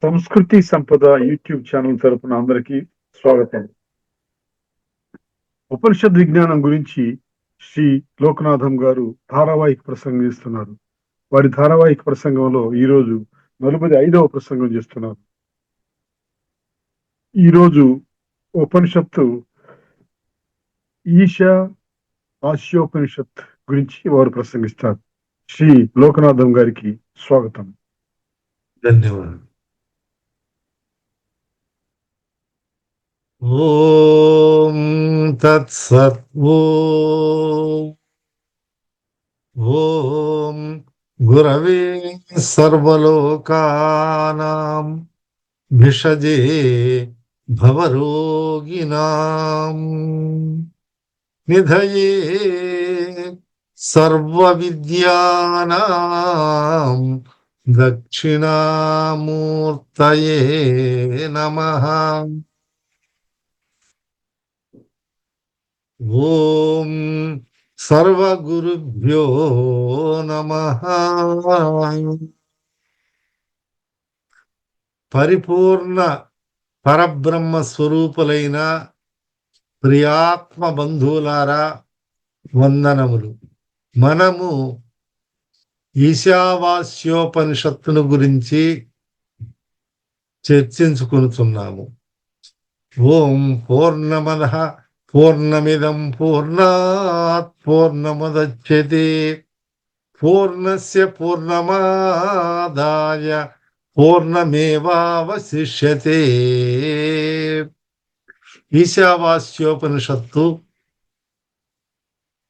సంస్కృతి సంపద YouTube channel తరపున అందరికీ స్వాగతం. ఉపనిషద్ విజ్ఞానం గురించి శ్రీ లోకనాథం గారు ధారావాహిక ప్రసంగం ఇస్తున్నారు. వారి ధారావాహిక ప్రసంగంలో ఈరోజు 45వ ప్రసంగం చేస్తున్నారు. ఈరోజు ఉపనిషత్తు ఈశా ఆస్యోపనిషత్ గురించి వారు ప్రసంగిస్తారు. శ్రీ లోకనాథం గారికి స్వాగతం. ధన్యవాదాలు. ఓం తత్సత్. ఓం గురవే సర్వలోకానాం భిషజే భవరోగిణాం నిధయే సర్వవిద్యానాం దక్షిణామూర్తయే నమః. ఓం సర్వగురుభ్యో నమః. పరిపూర్ణ పరబ్రహ్మ స్వరూపులైన ప్రియాత్మ బంధువులారా వందనములు. మనము ఈశావాస్యోపనిషత్తును గురించి చర్చించుకుంటున్నాము. ఓం పూర్ణమదః పూర్ణమిదం పూర్ణాత్ పూర్ణముదచ్యతే పూర్ణస్య పూర్ణమాదాయ పూర్ణమేవావశిష్యతే. ఈశావాస్యోపనిషత్తు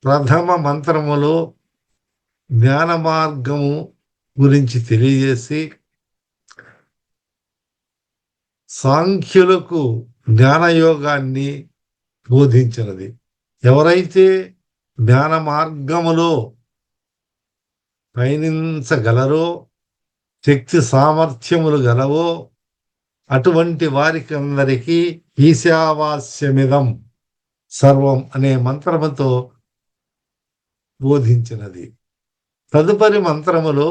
ప్రథమ మంత్రములో జ్ఞాన మార్గము గురించి తెలియజేసి సాంఖ్యులకు జ్ఞానయోగాన్ని బోధించినది. ఎవరైతే జ్ఞాన మార్గములో పయనించగలరో, శక్తి సామర్థ్యములు గలవో అటువంటి వారికి అందరికీ ఈశావాస్యమిదం సర్వం అనే మంత్రముతో బోధించినది. తదుపరి మంత్రములో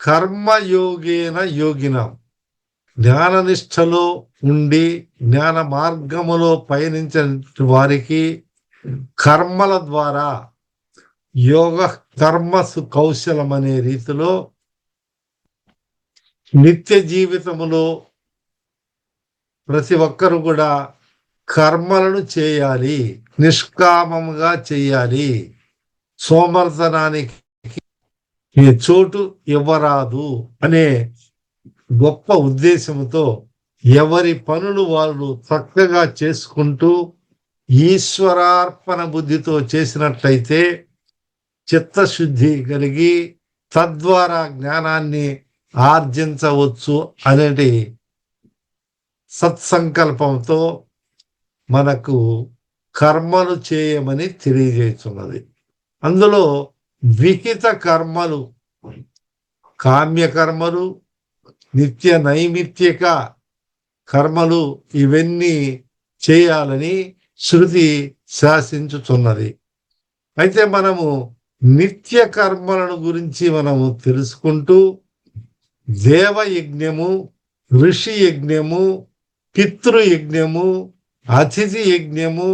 కర్మయోగేన యోగినం, జ్ఞాననిష్టలో ఉండి జ్ఞాన మార్గములో పయనించిన వారికి కర్మల ద్వారా యోగ కర్మసు కౌశలం అనే రీతిలో నిత్య జీవితములో ప్రతి ఒక్కరు కూడా కర్మలను చేయాలి, నిష్కామముగా చేయాలి, సోమర్ధనానికి చోటు ఇవ్వరాదు అనే గొప్ప ఉద్దేశంతో ఎవరి పనులు వాళ్ళు చక్కగా చేసుకుంటూ ఈశ్వరార్పణ బుద్ధితో చేసినట్లయితే చిత్తశుద్ధి కలిగి తద్వారా జ్ఞానాన్ని ఆర్జించవచ్చు అనేది సత్సంకల్పంతో మనకు కర్మలు చేయమని తెలియజేస్తున్నది. అందులో విహిత కర్మలు, కామ్యకర్మలు, నిత్య నైమిత్తిక కర్మలు ఇవన్నీ చేయాలని శృతి శాసించుతున్నది. అయితే మనము నిత్య కర్మలను గురించి మనము తెలుసుకుంటూ దేవయజ్ఞము, ఋషి యజ్ఞము, పితృయజ్ఞము, అతిథి యజ్ఞము,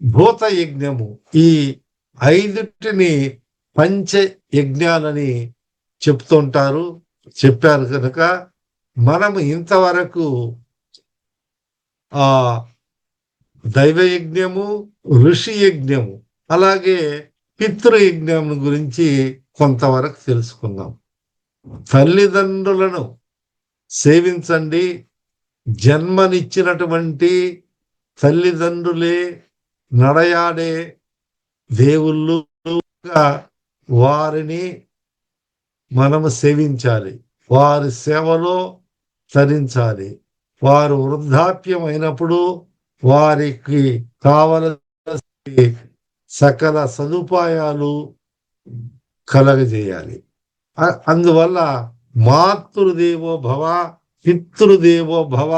భూత యజ్ఞము ఈ ఐదుటిని పంచ యజ్ఞాలని చెప్పారు కనుక మనము ఇంతవరకు ఆ దైవయజ్ఞము, ఋషి యజ్ఞము అలాగే పితృయజ్ఞం గురించి కొంతవరకు తెలుసుకున్నాం. తల్లిదండ్రులను సేవించండి. జన్మనిచ్చినటువంటి తల్లిదండ్రులే నడయాడే దేవుళ్ళుగా వారిని మనము సేవించాలి, వారి సేవలో తరించాలి. వారు వృద్ధాప్యమైనప్పుడు వారికి కావలసిన సకల సదుపాయాలు కలగజేయాలి. అందువల్ల మాతృదేవో భవ, పితృదేవో భవ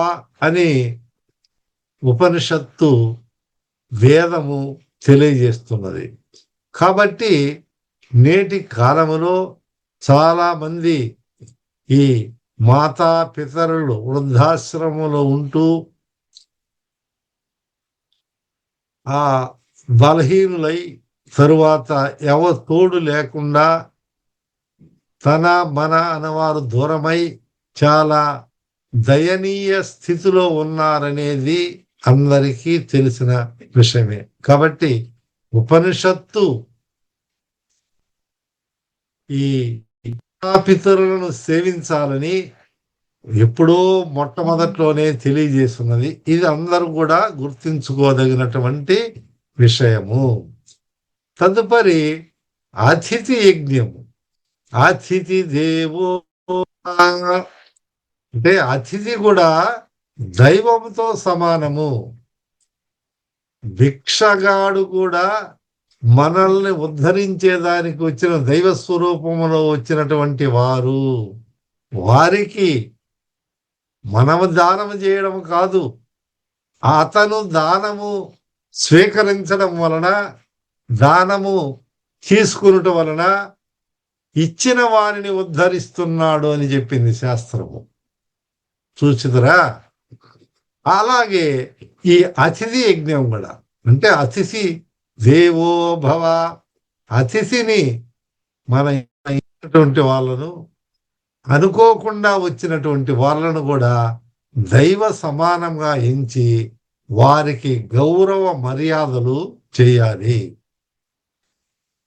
అని ఉపనిషత్తు వేదము తెలియజేస్తున్నది. కాబట్టి నేటి కాలములో చాలా మంది ఈ మాతా పితరులు వృద్ధాశ్రమంలో ఉంటూ ఆ బలహీనులై తరువాత ఎవరు తోడు లేకుండా తన మన అనేవారు దూరమై చాలా దయనీయ స్థితిలో ఉన్నారనేది అందరికీ తెలిసిన విషయమే. కాబట్టి ఉపనిషత్తు ఈ పితరులను సేవించాలని ఎప్పుడో మొట్టమొదట్లోనే తెలియజేస్తున్నది. ఇది అందరూ కూడా గుర్తించుకోదగినటువంటి విషయము. తదుపరి అతిథి యజ్ఞము. అతిథి దేవో అంటే అతిథి కూడా దైవంతో సమానము. భిక్షగాడు కూడా మనల్ని ఉద్ధరించేదానికి వచ్చిన దైవ స్వరూపములో వచ్చినటువంటి వారు. వారికి మనము దానము చేయడం కాదు, అతను దానము స్వీకరించడం వలన, దానము తీసుకునటం వలన ఇచ్చిన వారిని ఉద్ధరిస్తున్నాడు అని చెప్పింది శాస్త్రము. చూచిదరా? అలాగే ఈ అతిథి యజ్ఞం కూడా, అంటే అతిథి దేవో భవ, అతిథిని మన వాళ్ళను, అనుకోకుండా వచ్చినటువంటి వాళ్ళను కూడా దైవ సమానంగా ఎంచి వారికి గౌరవ మర్యాదలు చేయాలి.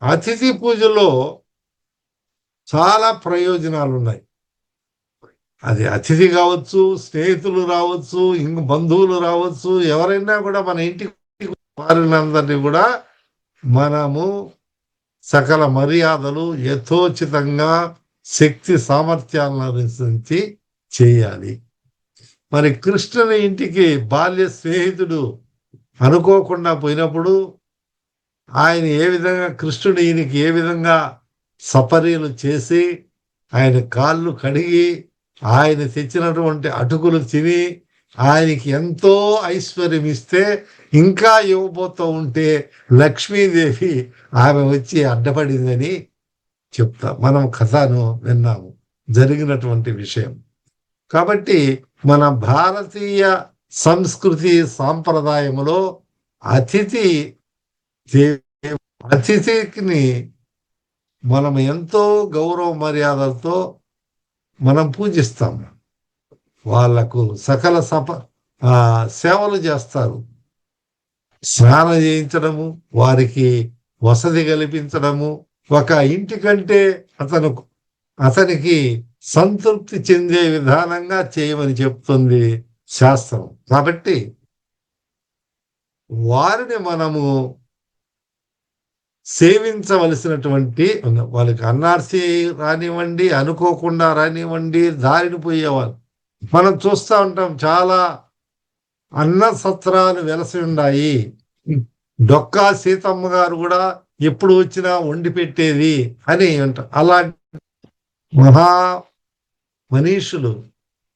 అతిథి పూజలో చాలా ప్రయోజనాలు ఉన్నాయి. అది అతిథి కావచ్చు, స్నేహితులు రావచ్చు, ఇంక బంధువులు రావచ్చు, ఎవరైనా కూడా మన ఇంటికి వారినందరినీ కూడా మనము సకల మర్యాదలు యథోచితంగా శక్తి సామర్థ్యాలను అనుసరించి చేయాలి. మరి కృష్ణుని ఇంటికి బాల్య స్నేహితుడు అనుకోకుండా పోయినప్పుడు ఆయన ఏ విధంగా, కృష్ణుడు ఈయనకి ఏ విధంగా సపర్యలు చేసి ఆయన కాళ్ళు కడిగి ఆయన తెచ్చినటువంటి అటుకులు తిని ఆయనకి ఎంతో ఐశ్వర్యం ఇస్తే, ఇంకా ఇవ్వబోతూ ఉంటే లక్ష్మీదేవి ఆమె వచ్చి అడ్డపడిందని మనం కథను విన్నాము, జరిగినటువంటి విషయం. కాబట్టి మన భారతీయ సంస్కృతి సాంప్రదాయములో అతిథిని మనం ఎంతో గౌరవ మర్యాదలతో మనం పూజిస్తాం. వాళ్లకు సకల సేవలు చేస్తారు. స్నానం చేయించడము, వారికి వసతి కల్పించడము, ఒక ఇంటి కంటే అతనికి సంతృప్తి చెందే విధానంగా చేయమని చెప్తుంది శాస్త్రం. కాబట్టి వారిని మనము సేవించవలసినటువంటి, వాళ్ళకి అన్నార్సి రానివ్వండి, అనుకోకుండా రానివ్వండి, దారిని పోయేవాళ్ళు మనం చూస్తూ ఉంటాం. చాలా అన్న సత్రాలు వెలసి ఉన్నాయి. డొక్కా సీతమ్మ గారు కూడా ఎప్పుడు వచ్చినా వండి పెట్టేది అని అంటారు. అలాంటి మనీషులు,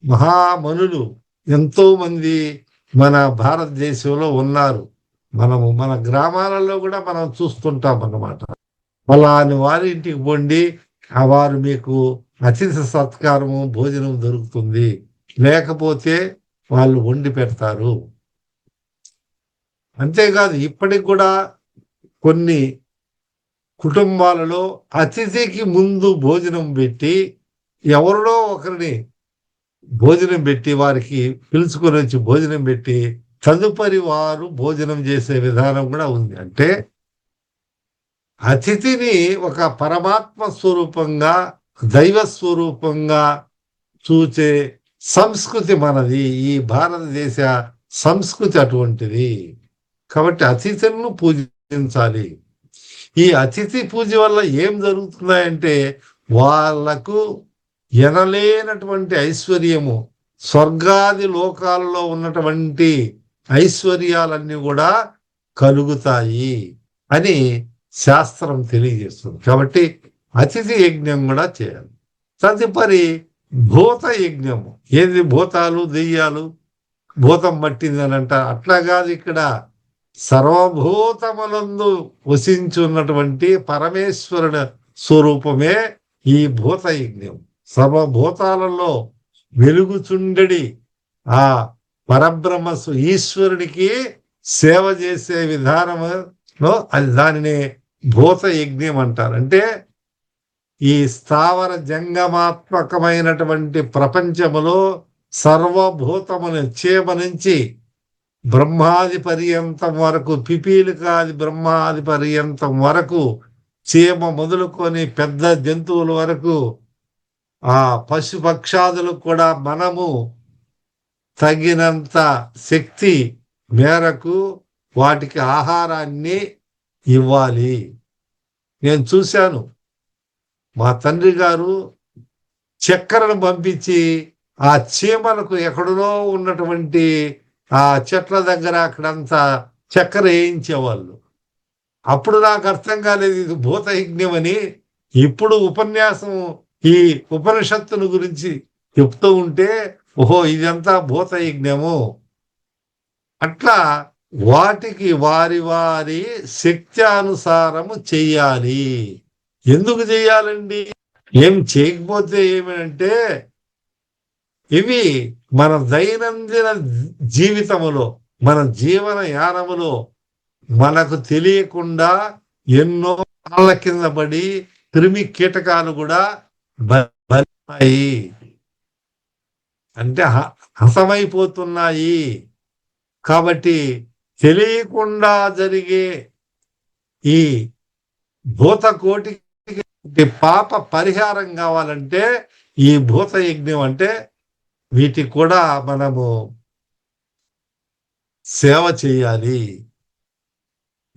మహామనులు ఎంతో మంది మన భారతదేశంలో ఉన్నారు. మన గ్రామాలలో కూడా మనం చూస్తుంటాం అన్నమాట. అలాని వారి ఇంటికి పోండి, వారు మీకు అతిథి సత్కారము, భోజనం దొరుకుతుంది. లేకపోతే వాళ్ళు వండి పెడతారు. అంతేకాదు, ఇప్పటికి కూడా కొన్ని కుటుంబాలలో అతిథికి ముందు భోజనం పెట్టి, ఎవరిలో ఒకరిని భోజనం పెట్టి, వారికి పిలుచుకొని వచ్చి భోజనం పెట్టి తదుపరి వారు భోజనం చేసే విధానం కూడా ఉంది. అంటే అతిథిని ఒక పరమాత్మ స్వరూపంగా, దైవ స్వరూపంగా చూచే సంస్కృతి మనది. ఈ భారతదేశ సంస్కృతి అటువంటిది. కాబట్టి అతిథులను పూజించాలి. ఈ అతిథి పూజ వల్ల ఏం జరుగుతున్నాయంటే, వాళ్లకు ఎనలేనటువంటి ఐశ్వర్యము, స్వర్గాది లోకాలలో ఉన్నటువంటి ఐశ్వర్యాలన్నీ కూడా కలుగుతాయి అని శాస్త్రం తెలియజేస్తుంది. కాబట్టి అతిథి యజ్ఞం కూడా చేయాలి. తదుపరి భూత యజ్ఞము. ఏది? భూతాలు, దెయ్యాలు, భూతం పట్టిందని అంటారు. అట్లా కాదు, ఇక్కడ సర్వభూతములందు వసించున్నటువంటి పరమేశ్వరుడు స్వరూపమే ఈ భూత యజ్ఞం. సర్వభూతాలలో వెలుగుచుండడి ఆ పరబ్రహ్మ ఈశ్వరుడికి సేవ చేసే విధానంలో అది దానిని భూత యజ్ఞం అంటారు. అంటే ఈ స్థావర జంగమాత్మకమైనటువంటి ప్రపంచములో సర్వభూతమును చీమ నుంచి బ్రహ్మాది పర్యంతం వరకు, పిపీలికాది బ్రహ్మాది పర్యంతం వరకు, చీమ మొదలుకొని పెద్ద జంతువుల వరకు, ఆ పశుపక్షాదులకు కూడా మనము తగినంత శక్తి మేరకు వాటికి ఆహారాన్ని ఇవ్వాలి. నేను చూశాను, మా తండ్రి గారు చక్కెరను పంపించి ఆ చీమలకు ఎక్కడో ఉన్నటువంటి ఆ చెట్ల దగ్గర అక్కడంతా చక్కెర వేయించేవాళ్ళు. అప్పుడు నాకు అర్థం కాలేదు ఇది భూతయజ్ఞం అని. ఇప్పుడు ఉపన్యాసం ఈ ఉపనిషత్తుల గురించి చెప్తూ ఉంటే ఓహో ఇదంతా భూతయజ్ఞము. అట్లా వాటికి వారి వారి శక్త్యానుసారము చెయ్యాలి. ఎందుకు చెయ్యాలండి? ఏం చేయకపోతే ఏమంటే ఇవి మన దైనందిన జీవితములో, మన జీవన యానములో మనకు తెలియకుండా ఎన్నో కాళ్ళ కింద పడి క్రిమి కీటకాలు కూడా బలిపోయి అంటే హతమైపోతున్నాయి. కాబట్టి తెలియకుండా జరిగే ఈ భూతకోటికి పాప పరిహారం కావాలంటే ఈ భూత యజ్ఞం అంటే వీటికి కూడా మనము సేవ చేయాలి,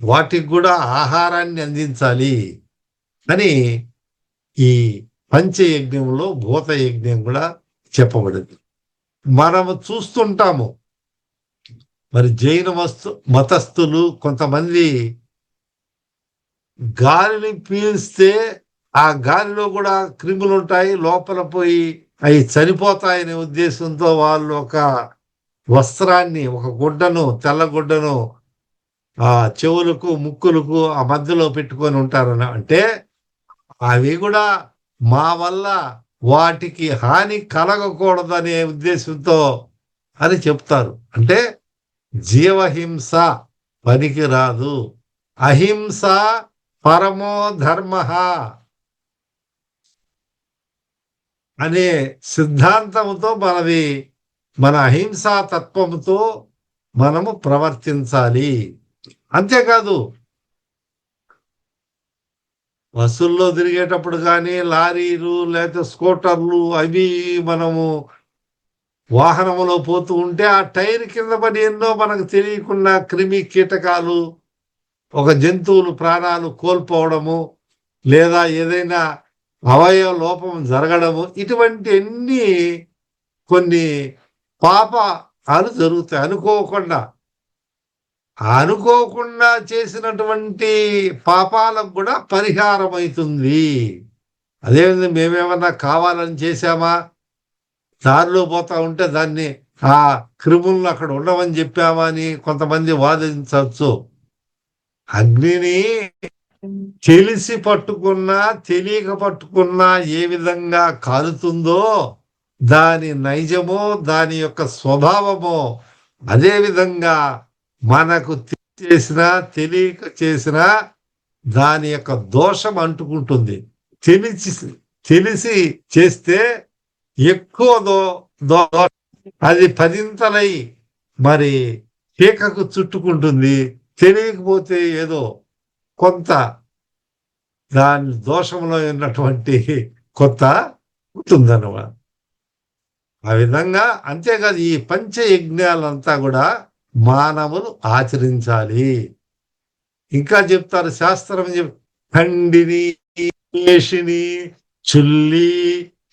వాటికి కూడా ఆహారాన్ని అందించాలి అని ఈ పంచయజ్ఞంలో భూత యజ్ఞం కూడా చెప్పబడింది. మనము చూస్తుంటాము మరి జైన మతస్థులు కొంతమంది గాలిని పీల్స్తే ఆ గాలిలో కూడా క్రిములు ఉంటాయి, లోపల పోయి అవి చనిపోతాయనే ఉద్దేశంతో వాళ్ళు ఒక వస్త్రాన్ని, ఒక గుడ్డను, తెల్ల గుడ్డను ఆ చెవులకు ముక్కులకు ఆ మధ్యలో పెట్టుకొని ఉంటారని. అంటే అవి కూడా మా వల్ల వాటికి హాని కలగకూడదనే ఉద్దేశంతో అని చెప్తారు. అంటే జీవహింస పనికి రాదు, అహింస పరమో ధర్మ అనే సిద్ధాంతంతో మన అహింసా తత్వంతో మనము ప్రవర్తించాలి. అంతేకాదు బస్సుల్లో తిరిగేటప్పుడు కానీ లారీలు లేకపోతే స్కూటర్లు అవి మనము వాహనంలో పోతూ ఉంటే ఆ టైర్ కింద పడి ఎన్నో మనకు తెలియకుండా క్రిమి కీటకాలు, ఒక జంతువులు ప్రాణాలు కోల్పోవడము, లేదా ఏదైనా అవయవ లోపం జరగడము, ఇటువంటి అన్ని కొన్ని పాపాలు జరుగుతాయి. అనుకోకుండా చేసినటువంటి పాపాలకు కూడా పరిహారం అవుతుంది. అదేవిధంగా మేమేమన్నా కావాలని చేశామా, దారిలో పోతా ఉంటే దాన్ని ఆ క్రిములను అక్కడ ఉండవని చెప్పామా అని కొంతమంది వాదించవచ్చు. అగ్నిని తెలిసి పట్టుకున్నా తెలియక పట్టుకున్నా ఏ విధంగా కాలుతుందో దాని నైజమో దాని యొక్క స్వభావమో అదే విధంగా మనకు చేసినా తెలియక చేసినా దాని యొక్క దోషం అంటుకుంటుంది. తెలిసి చేస్తే ఎక్కువ అది పదింతలై మరి పీకకు చుట్టుకుంటుంది. తెలియకపోతే ఏదో కొంత దాని దోషంలో ఉన్నటువంటి కొత్త ఉంటుందన్నమాట. ఆ విధంగా అంతేకాదు ఈ పంచయజ్ఞాలంతా కూడా మానవులు ఆచరించాలి. ఇంకా చెప్తారు శాస్త్రం ఖండిని, కేశిని, చుల్లి,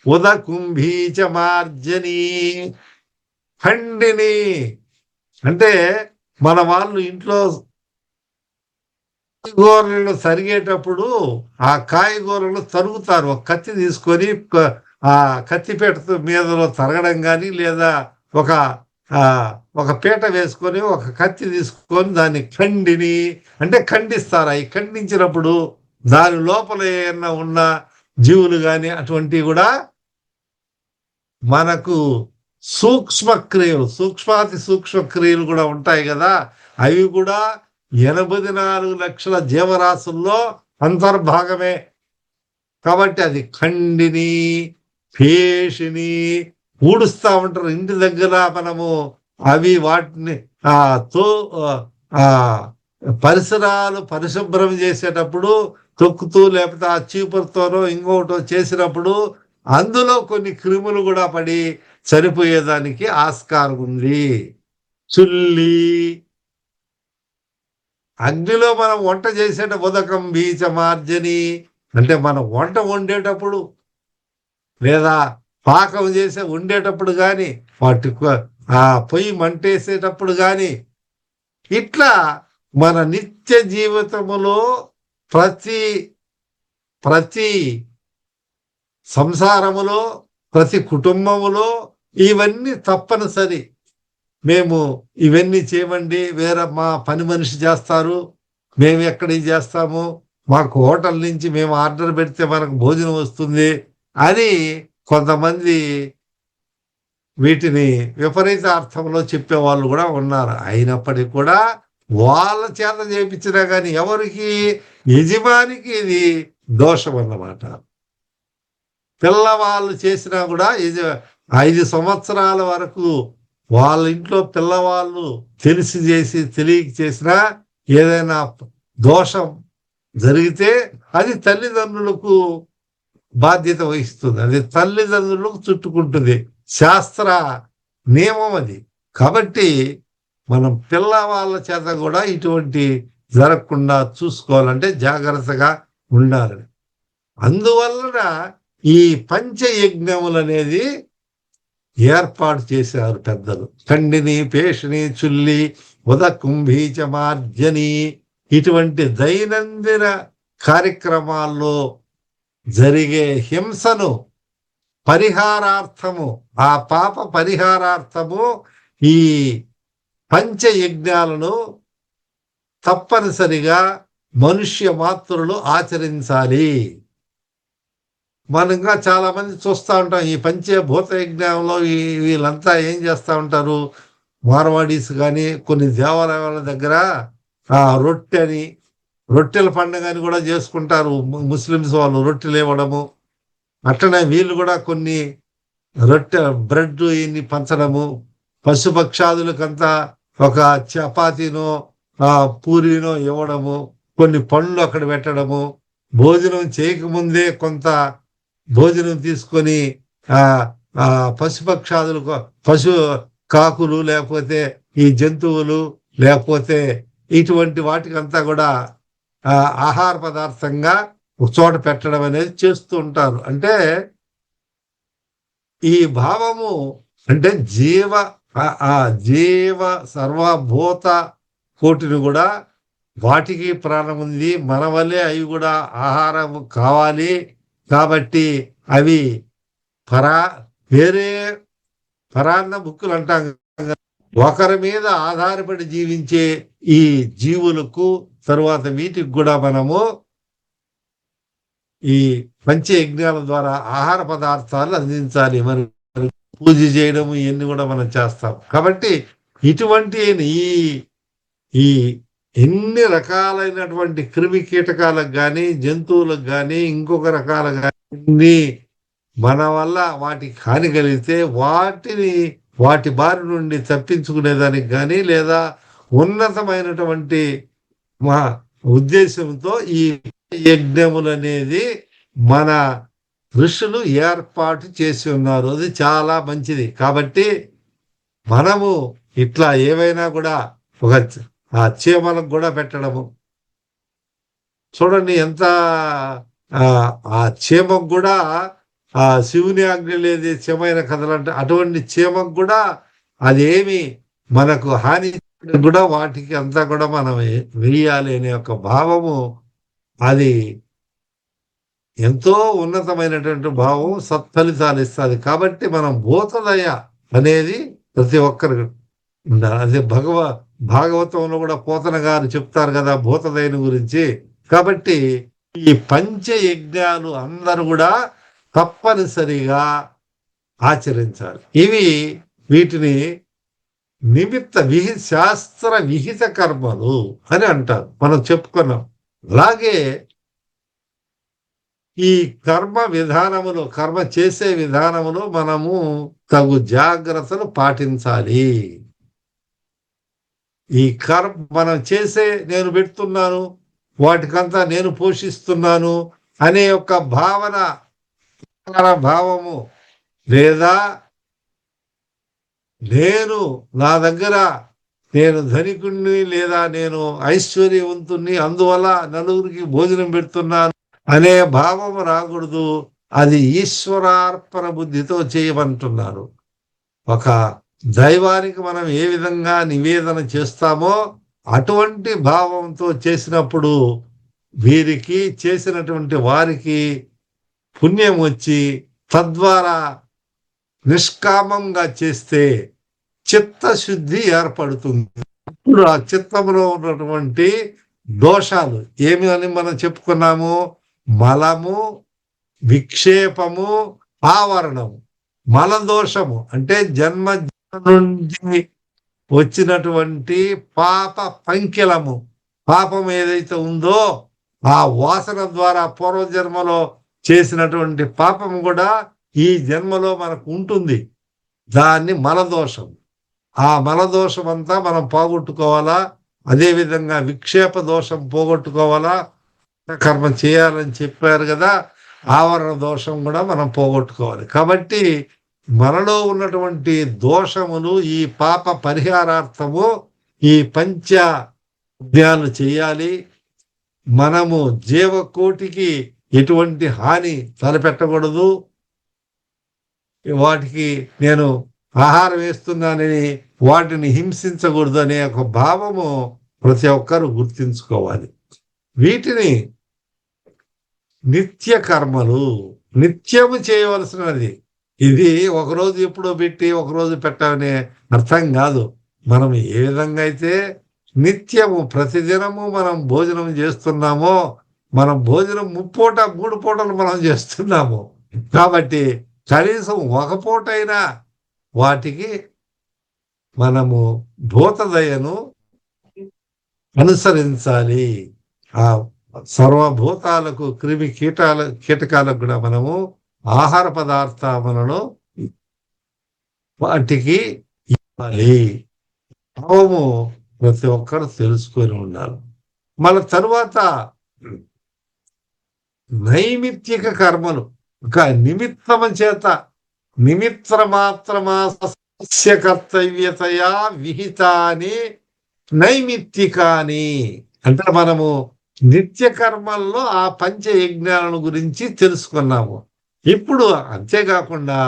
ఉదకుంభీచ మార్జని. ఖండిని అంటే మన వాళ్ళు ఇంట్లో కాయగూరలను తరిగేటప్పుడు ఆ కాయగూరలు తరుగుతారు. ఒక కత్తి తీసుకొని ఆ కత్తిపీట మీదలో తరగడం కానీ, లేదా ఒక పీట వేసుకొని ఒక కత్తి తీసుకొని దాన్ని ఖండిని అంటే ఖండిస్తారు. అవి ఖండించినప్పుడు దాని లోపల ఏమన్నా ఉన్న జీవులు కానీ అటువంటివి కూడా మనకు సూక్ష్మ క్రియలు, సూక్ష్మాతి సూక్ష్మ క్రియలు కూడా ఉంటాయి కదా, అవి కూడా 84 లక్షల జీవరాశుల్లో అంతర్భాగమే. కాబట్టి అది ఖండిని, పేషిని ఊడుస్తా ఉంటారు ఇంటి దగ్గర. మనము అవి వాటిని తో పరిసరాలు పరిశుభ్రం చేసేటప్పుడు తొక్కుతూ లేకపోతే ఆ చీపురుతోనో ఇంకొకటో చేసినప్పుడు అందులో కొన్ని క్రిములు కూడా పడి చనిపోయేదానికి ఆస్కారం ఉంది. చుల్లి, అగ్నిలో మనం వంట చేసేట ఉదకం బీచ మార్జని, అంటే మనం వంట వండేటప్పుడు లేదా పాకం చేసే వండేటప్పుడు కానీ, వాటి పొయ్యి మంటేసేటప్పుడు కానీ, ఇట్లా మన నిత్య జీవితములో ప్రతి ప్రతి సంసారములో ప్రతి కుటుంబములో ఇవన్నీ తప్పనిసరి. మేము ఇవన్నీ చేయమండి, వేరే మా పని మనిషి చేస్తారు, మేము ఎక్కడికి చేస్తాము, మాకు హోటల్ నుంచి మేము ఆర్డర్ పెడితే మనకు భోజనం వస్తుంది అని కొంతమంది వీటిని విపరీత అర్థంలో చెప్పే వాళ్ళు కూడా ఉన్నారు. అయినప్పటికీ కూడా వాళ్ళ చేత చేయించినా కానీ ఎవరికి, యజమానికి ఇది దోషం అన్నమాట. పిల్లవాళ్ళు చేసినా కూడా 5 సంవత్సరాల వరకు వాళ్ళ ఇంట్లో పిల్లవాళ్ళు తెలిసి చేసి తెలియక చేసినా ఏదైనా దోషం జరిగితే అది తల్లిదండ్రులకు బాధ్యత వహిస్తుంది, అది తల్లిదండ్రులకు చుట్టుకుంటుంది, శాస్త్ర నియమం అది. కాబట్టి మనం పిల్లవాళ్ళ చేత కూడా ఇటువంటి జరగకుండా చూసుకోవాలంటే జాగ్రత్తగా ఉండాలి. అందువలన ఈ పంచయజ్ఞములు అనేది ఏర్పాటు చేశారు పెద్దలు. ఖండిని, పేషిని, చుల్లి, ఉదకుంభీచ మార్జని ఇటువంటి దైనందిన కార్యక్రమాల్లో జరిగే హింసను పరిహారార్థము, ఆ పాప పరిహారార్థము ఈ పంచయజ్ఞాలను తప్పనిసరిగా మనుష్య మాతృలు ఆచరించాలి. మనంగా చాలా మంది చూస్తూ ఉంటాం ఈ పంచభూత యజ్ఞంలో వీళ్ళంతా ఏం చేస్తూ ఉంటారు, మార్వాడీస్ కానీ కొన్ని దేవాలయాల దగ్గర రొట్టెల పండుగని కూడా చేసుకుంటారు. ముస్లిమ్స్ వాళ్ళు రొట్టెలు ఇవ్వడము, అట్లనే వీళ్ళు కూడా కొన్ని బ్రెడ్ ఇన్ని పంచడము, పశుపక్షాదులకంతా ఒక చపాతీనో పూరీనో ఇవ్వడము, కొన్ని పండ్లు అక్కడ పెట్టడము, భోజనం చేయకముందే కొంత భోజనం తీసుకొని పశుపక్షాదులు, పశు కాకులు లేకపోతే ఈ జంతువులు లేకపోతే ఇటువంటి వాటికంతా కూడా ఆహార పదార్థంగా ఒక చోట పెట్టడం అనేది చేస్తూ ఉంటారు. అంటే ఈ భావము అంటే జీవ సర్వభూత కోటిని కూడా వాటికి ప్రాణం ఉంది, మన వల్లే అవి కూడా ఆహారం కావాలి. కాబట్టి అవి వేరే పరాన్న బుక్కులు అంటాం, ఒకరి మీద ఆధారపడి జీవించే ఈ జీవులకు తరువాత వీటికి కూడా మనము ఈ పంచయజ్ఞాల ద్వారా ఆహార పదార్థాలు అందించాలి. మరి పూజ చేయడం ఇవన్నీ కూడా మనం చేస్తాం. కాబట్టి ఇటువంటి ఈ ఎన్ని రకాలైనటువంటి క్రిమి కీటకాలకు కానీ జంతువులకు కానీ ఇంకొక రకాల కానీ మన వల్ల వాటికి హాని కలిగితే వాటి బారి నుండి తప్పించుకునేదానికి కానీ లేదా ఉన్నతమైనటువంటి మా ఉద్దేశంతో ఈ యజ్ఞములు అనేది మన ఋషులు ఏర్పాటు చేసి ఉన్నారు. అది చాలా మంచిది. కాబట్టి మనము ఇట్లా ఏవైనా కూడా ఒక చీమలకు కూడా పెట్టడము, చూడండి ఎంత ఆ చీమకు కూడా శివుని ఆజ్ఞ లేదు చీమైన కథలంటే, అటువంటి చీమకు కూడా అదేమి మనకు హాని కూడా వాటికి అంతా కూడా మనం వేయాలి అనే ఒక భావము, అది ఎంతో ఉన్నతమైనటువంటి భావం, సత్ఫలితాలు ఇస్తుంది. కాబట్టి మనం భూతదయ అనేది ప్రతి ఒక్కరు ఉండాలి. అదే భాగవతంలో కూడా పోతన గారు చెప్తారు కదా భూతదయని గురించి. కాబట్టి ఈ పంచయజ్ఞాలు అందరూ కూడా తప్పనిసరిగా ఆచరించాలి. వీటిని శాస్త్ర విహిత కర్మలు అని అంటారు, మనం చెప్పుకున్నాం. అలాగే ఈ కర్మ చేసే విధానములో మనము తగు జాగ్రత్తలు పాటించాలి. ఈ మనం నేను పెడుతున్నాను, వాటికంతా నేను పోషిస్తున్నాను అనే యొక్క భావము, లేదా నేను ధనికుణ్ణి లేదా నేను ఐశ్వర్యవంతుణ్ణి, అందువల్ల నలుగురికి భోజనం పెడుతున్నాను అనే భావము రాకూడదు. అది ఈశ్వరార్పణ బుద్ధితో చేయమంటున్నారు. ఒక దైవానికి మనం ఏ విధంగా నివేదన చేస్తామో అటువంటి భావంతో చేసినప్పుడు వీరికి చేసినటువంటి వారికి పుణ్యం వచ్చి, తద్వారా నిష్కామంగా చేస్తే చిత్తశుద్ధి ఏర్పడుతుంది. అప్పుడు ఆ చిత్తంలో ఉన్నటువంటి దోషాలు ఏమి అని మనం చెప్పుకున్నాము? మలము, విక్షేపము, ఆవరణము. మలదోషము అంటే జన్మ నుండి వచ్చినటువంటి పాప పంకిలము, పాపం ఏదైతే ఉందో ఆ వాసన ద్వారా పూర్వజన్మలో చేసినటువంటి పాపం కూడా ఈ జన్మలో మనకు ఉంటుంది. దాన్ని మలదోషం. ఆ మలదోషం అంతా మనం పోగొట్టుకోవాలా. అదేవిధంగా విక్షేప దోషం పోగొట్టుకోవాలా. కర్మ చేయాలని చెప్పారు కదా, ఆవరణ దోషం కూడా మనం పోగొట్టుకోవాలి. కాబట్టి మనలో ఉన్నటువంటి దోషములు ఈ పాప పరిహారార్థము ఈ పంచ యజ్ఞాలు చేయాలి. మనము జీవకోటికి ఎటువంటి హాని తలపెట్టకూడదు. వాటికి నేను ఆహారం వేస్తున్నానని వాటిని హింసించకూడదు అనే ఒక భావము ప్రతి ఒక్కరు గుర్తించుకోవాలి. వీటిని నిత్య కర్మలు, నిత్యము చేయవలసినది. ఇది ఒకరోజు ఎప్పుడో పెట్టి ఒకరోజు పెట్టాలనే అర్థం కాదు. మనం ఏ విధంగా అయితే నిత్యము ప్రతిదినము మనం భోజనం చేస్తున్నామో, మనం భోజనం 3 పూటలు మనం చేస్తున్నాము. కాబట్టి కనీసం ఒక పూటైనా వాటికి మనము భూతదయను అనుసరించాలి. ఆ సర్వభూతాలకు, క్రిమి కీటకాలకు కూడా మనము ఆహార పదార్థములను వాటికి ఇవ్వాలి. భావము ప్రతి ఒక్కరు తెలుసుకొని ఉండాలి. మళ్ళీ తరువాత నైమిత్తిక కర్మలు, ఒక నిమిత్తము చేత నిమిత్త మాత్రమా కర్తవ్యతయా విహితాని నైమిత్తికాని. అంటే మనము నిత్య కర్మల్లో ఆ పంచయజ్ఞాలను గురించి తెలుసుకున్నాము. ఇప్పుడు అంతేకాకుండా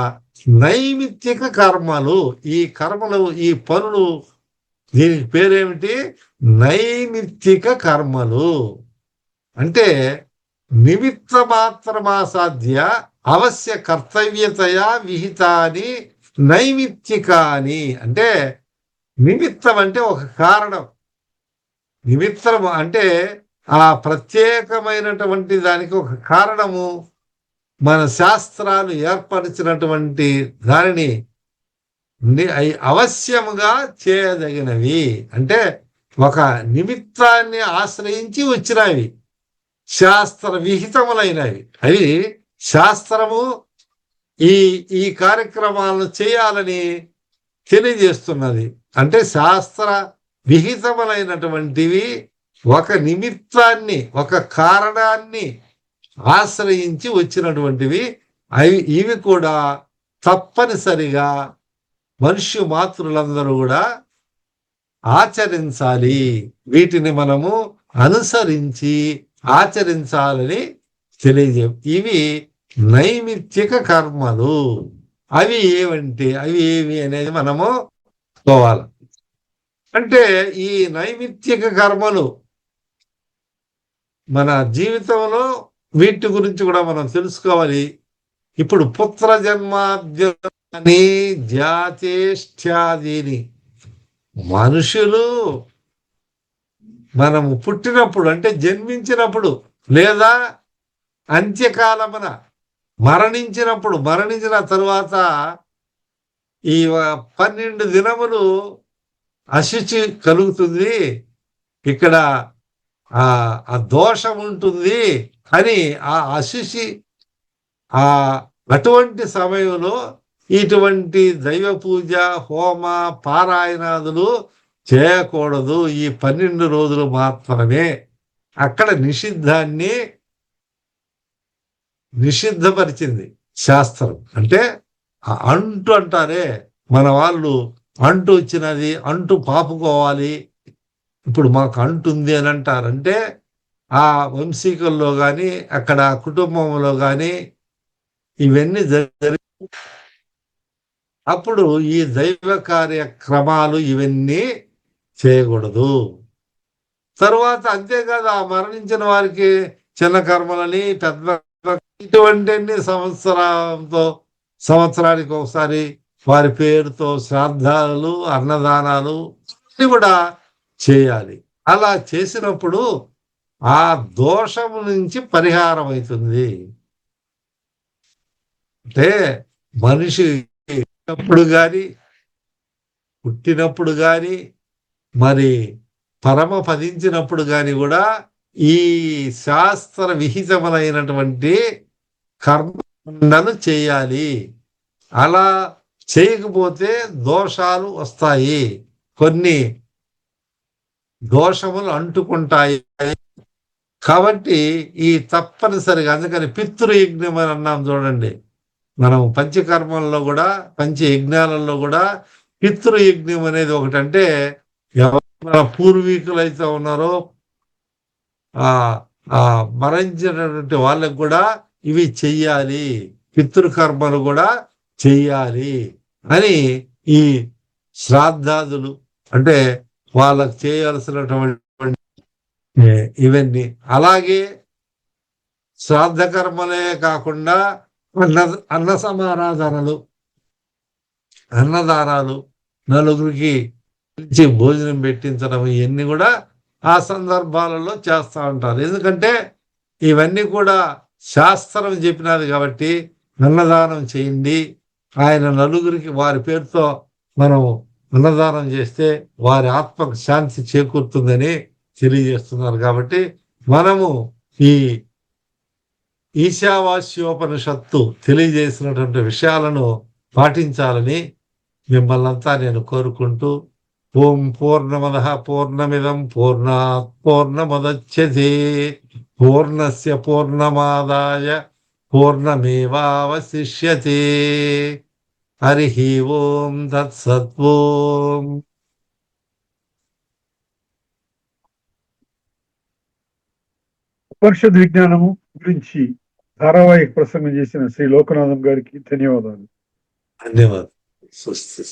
నైమిత్తిక కర్మలు, ఈ కర్మలు, ఈ పనులు, దీనికి పేరేమిటి? నైమిత్తిక కర్మలు. అంటే నిమిత్త మాత్రమాసాధ్య అవశ్య కర్తవ్యతయా విహితాని నైమిత్తికాని. అంటే నిమిత్తం అంటే ఒక కారణం, నిమిత్తం అంటే ఆ ప్రత్యేకమైనటువంటి దానికి ఒక కారణము. మన శాస్త్రాలు ఏర్పరిచినటువంటి దానిని అవశ్యముగా చేయదగినవి. అంటే ఒక నిమిత్తాన్ని ఆశ్రయించి వచ్చినవి, శాస్త్ర విహితములైనవి. అవి శాస్త్రము ఈ కార్యక్రమాలను చేయాలని తెలియజేస్తున్నది. అంటే శాస్త్ర విహితములైనటువంటివి ఒక నిమిత్తాన్ని, ఒక కారణాన్ని ఆశ్రయించి వచ్చినటువంటివి. ఇవి కూడా తప్పనిసరిగా మనుష్య మాతృలందరూ కూడా ఆచరించాలి. వీటిని మనము అనుసరించి ఆచరించాలని ఇవి నైమిత్తిక కర్మలు. అవి ఏవి అనేది మనము పోవాలి. అంటే ఈ నైమిత్తిక కర్మలు మన జీవితంలో వీటి గురించి కూడా మనం తెలుసుకోవాలి. ఇప్పుడు పుత్ర జన్మాద్యని జాతేష్ట్యాదీని, మనుషులు మనము పుట్టినప్పుడు అంటే జన్మించినప్పుడు లేదా అంత్యకాలమున మరణించిన తరువాత ఈ 12 దినములు అశుచి కలుగుతుంది, ఇక్కడ ఆ దోషం ఉంటుంది అని ఆ అశుచి అటువంటి సమయంలో ఇటువంటి దైవ పూజ, హోమ, పారాయణాదులు చేయకూడదు. ఈ 12 రోజులు మాత్రమే. అక్కడ నిషిద్ధపరిచింది శాస్త్రం. అంటే ఆ అంటు అంటారే మన వాళ్ళు, అంటు వచ్చినది, అంటు పాపుకోవాలి, ఇప్పుడు మాకు అంటుంది అని అంటారంటే ఆ వంశీకుల్లో కానీ అక్కడ కుటుంబంలో కానీ ఇవన్నీ అప్పుడు ఈ దైవ కార్యక్రమాలు ఇవన్నీ చేయకూడదు. తరువాత అంతేకాదు, ఆ మరణించిన వారికి చిన్న కర్మలని పెద్ద ఇటువంటి సంవత్సరానికి ఒకసారి వారి పేరుతో శ్రాద్ధాలు, అన్నదానాలు అన్ని కూడా చేయాలి. అలా చేసినప్పుడు ఆ దోషము నుంచి పరిహారం అవుతుంది. అంటే మనిషి పుట్టినప్పుడు గాని మరి పరమపదించినప్పుడు గాని కూడా ఈ శాస్త్ర విహితములైనటువంటి కర్మలను చేయాలి. అలా చేయకపోతే దోషాలు వస్తాయి, కొన్ని దోషములు అంటుకుంటాయి. కాబట్టి ఈ తప్పనిసరిగా, అందుకని పితృయజ్ఞం అని అన్నాం చూడండి. మనం పంచకర్మల్లో కూడా, పంచయజ్ఞాలలో కూడా పితృయజ్ఞం అనేది ఒకటి. అంటే మన పూర్వీకులు అయితే ఉన్నారో మరణించినటువంటి వాళ్ళకు కూడా ఇవి చెయ్యాలి, పితృకర్మలు కూడా చెయ్యాలి అని ఈ శ్రాద్ధాదులు, అంటే వాళ్ళకు చేయాల్సినటువంటి ఇవన్నీ. అలాగే శ్రాద్ధ కర్మలే కాకుండా అన్న సమారాధనలు, అన్నదానాలు, నలుగురికి భోజనం పెట్టించడం, ఇవన్నీ కూడా ఆ సందర్భాలలో చేస్తూ ఉంటారు. ఎందుకంటే ఇవన్నీ కూడా శాస్త్రం చెప్పినది కాబట్టి అన్నదానం చేయండి, ఆయన నలుగురికి వారి పేరుతో మనం అన్నదానం చేస్తే వారి ఆత్మకు శాంతి చేకూరుతుందని తెలియజేస్తున్నారు. కాబట్టి మనము ఈ ఈశావాస్యోపనిషత్తు తెలియజేసినటువంటి విషయాలను పాటించాలని మిమ్మల్ని అంతా నేను కోరుకుంటూ, ఓం పూర్ణమదః పూర్ణమిదం పూర్ణాత్ పూర్ణముదచ్యతే పూర్ణస్య పూర్ణమాదాయ పూర్ణమేవావశిష్యతే. హరి ఓం తత్సత్. ఓం. ఉపనిషద్ విజ్ఞానము గురించి ధారావాహిక ప్రసంగం చేసిన శ్రీ లోకనాథం గారికి ధన్యవాదాలు. ధన్యవాదాలు. స్వస్తి.